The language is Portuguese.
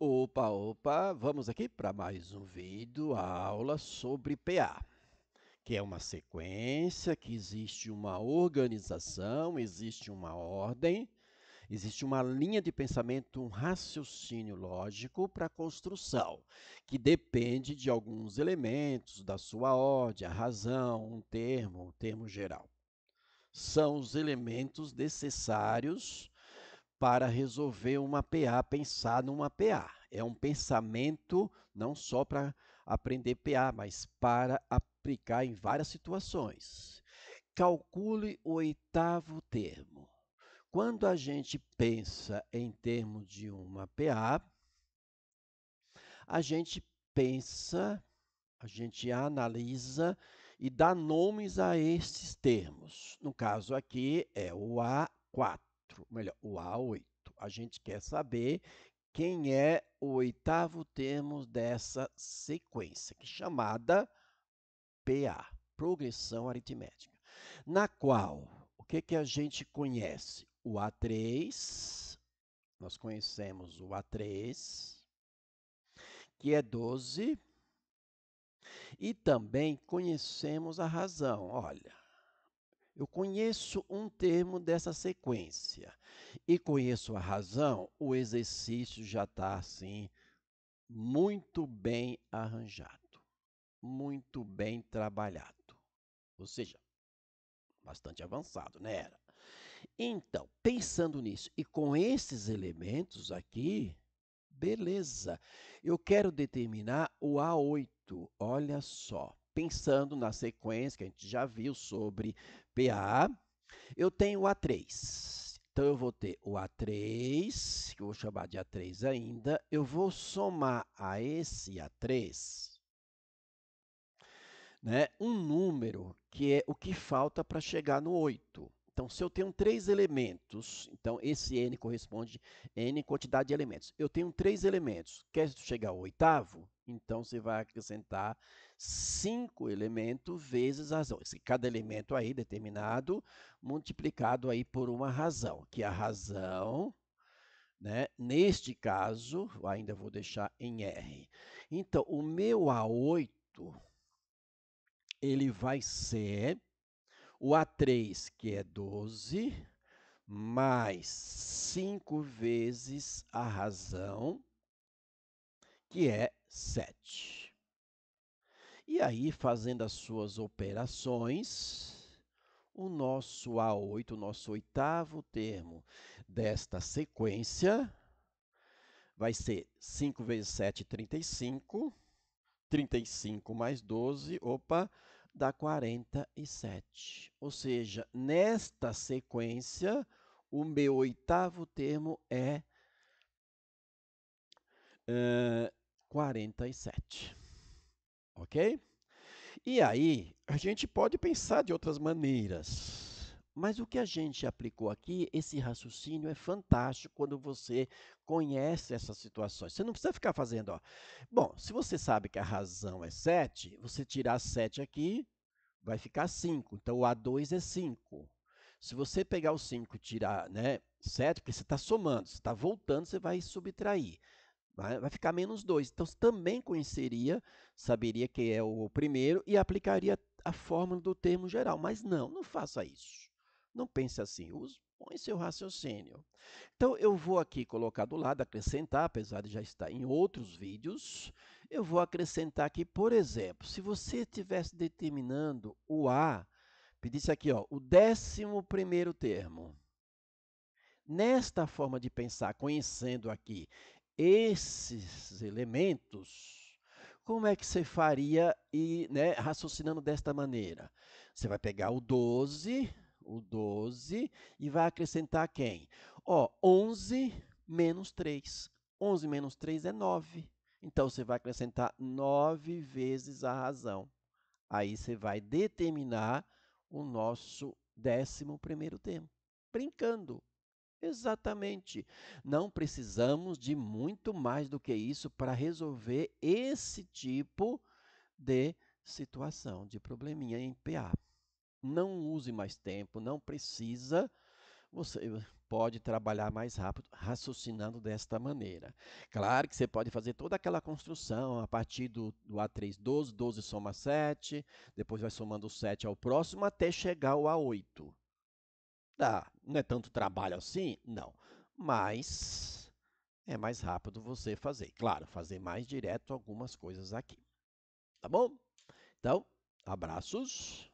Opa, opa, vamos aqui para mais um vídeo, aula sobre PA, que é uma sequência, que existe uma organização, existe uma ordem, existe uma linha de pensamento, um raciocínio lógico para a construção, que depende de alguns elementos da sua ordem, a razão, um termo geral. São os elementos necessários para resolver uma PA, pensar numa PA. É um pensamento não só para aprender PA, mas para aplicar em várias situações. Calcule o oitavo termo. Quando a gente pensa em termos de uma PA, a gente pensa, a gente analisa e dá nomes a esses termos. No caso aqui é o A4, melhor, o A8. A gente quer saber quem é o oitavo termo dessa sequência, que é chamada PA, progressão aritmética, na qual o que a gente conhece? O A3, nós conhecemos o A3, que é 12, e também conhecemos a razão. Olha, eu conheço um termo dessa sequência e conheço a razão, o exercício já está assim muito bem arranjado, muito bem trabalhado. Ou seja, bastante avançado, né? Então, pensando nisso e com esses elementos aqui, beleza. Eu quero determinar o A8. Olha só. Pensando na sequência que a gente já viu sobre PA, eu tenho o A3. Então, eu vou ter o A3, que eu vou chamar de A3 ainda. Eu vou somar a esse A3, né, um número que é o que falta para chegar no 8. Então, se eu tenho três elementos, então esse n corresponde a n quantidade de elementos. Eu tenho três elementos. Quer chegar ao oitavo? Então, você vai acrescentar 5 elementos vezes a razão. Cada elemento aí determinado, multiplicado aí por uma razão, que a razão, né, neste caso, ainda vou deixar em R. Então, o meu A8, ele vai ser o A3, que é 12, mais 5 vezes a razão, que é 7. E aí, fazendo as suas operações, o nosso A8, o nosso oitavo termo desta sequência, vai ser 5 vezes 7, 35. 35 mais 12, opa, dá 47. Ou seja, nesta sequência, o meu oitavo termo é 47. Ok? E aí, a gente pode pensar de outras maneiras. Mas o que a gente aplicou aqui, esse raciocínio é fantástico quando você conhece essas situações. Você não precisa ficar fazendo, ó. Bom, se você sabe que a razão é 7, você tirar 7 aqui, vai ficar 5. Então, o A2 é 5. Se você pegar o 5 e tirar, né, 7, porque você está somando, você está voltando, você vai subtrair. Vai ficar menos 2. Então, você também conheceria, saberia que é o primeiro e aplicaria a fórmula do termo geral. Mas não faça isso. Não pense assim. Põe seu raciocínio. Então, eu vou aqui colocar do lado, acrescentar, apesar de já estar em outros vídeos, eu vou acrescentar aqui, por exemplo, se você estivesse determinando o A, pedisse aqui, ó, o 11º termo. Nesta forma de pensar, conhecendo aqui esses elementos, como é que você faria e, né, raciocinando desta maneira? Você vai pegar o 12 e vai acrescentar quem? Ó, 11 menos 3. 11 menos 3 é 9. Então, você vai acrescentar 9 vezes a razão. Aí você vai determinar o nosso 11º termo. Brincando. Exatamente. Não precisamos de muito mais do que isso para resolver esse tipo de situação, de probleminha em PA. Não use mais tempo, não precisa. você pode trabalhar mais rápido raciocinando desta maneira. Claro que você pode fazer toda aquela construção a partir do A3, 12, 12 soma 7, depois vai somando o 7 ao próximo até chegar ao A8. Dá, não é tanto trabalho assim? Não, mas é mais rápido você fazer. Claro, fazer mais direto algumas coisas aqui. Tá bom? Então, abraços.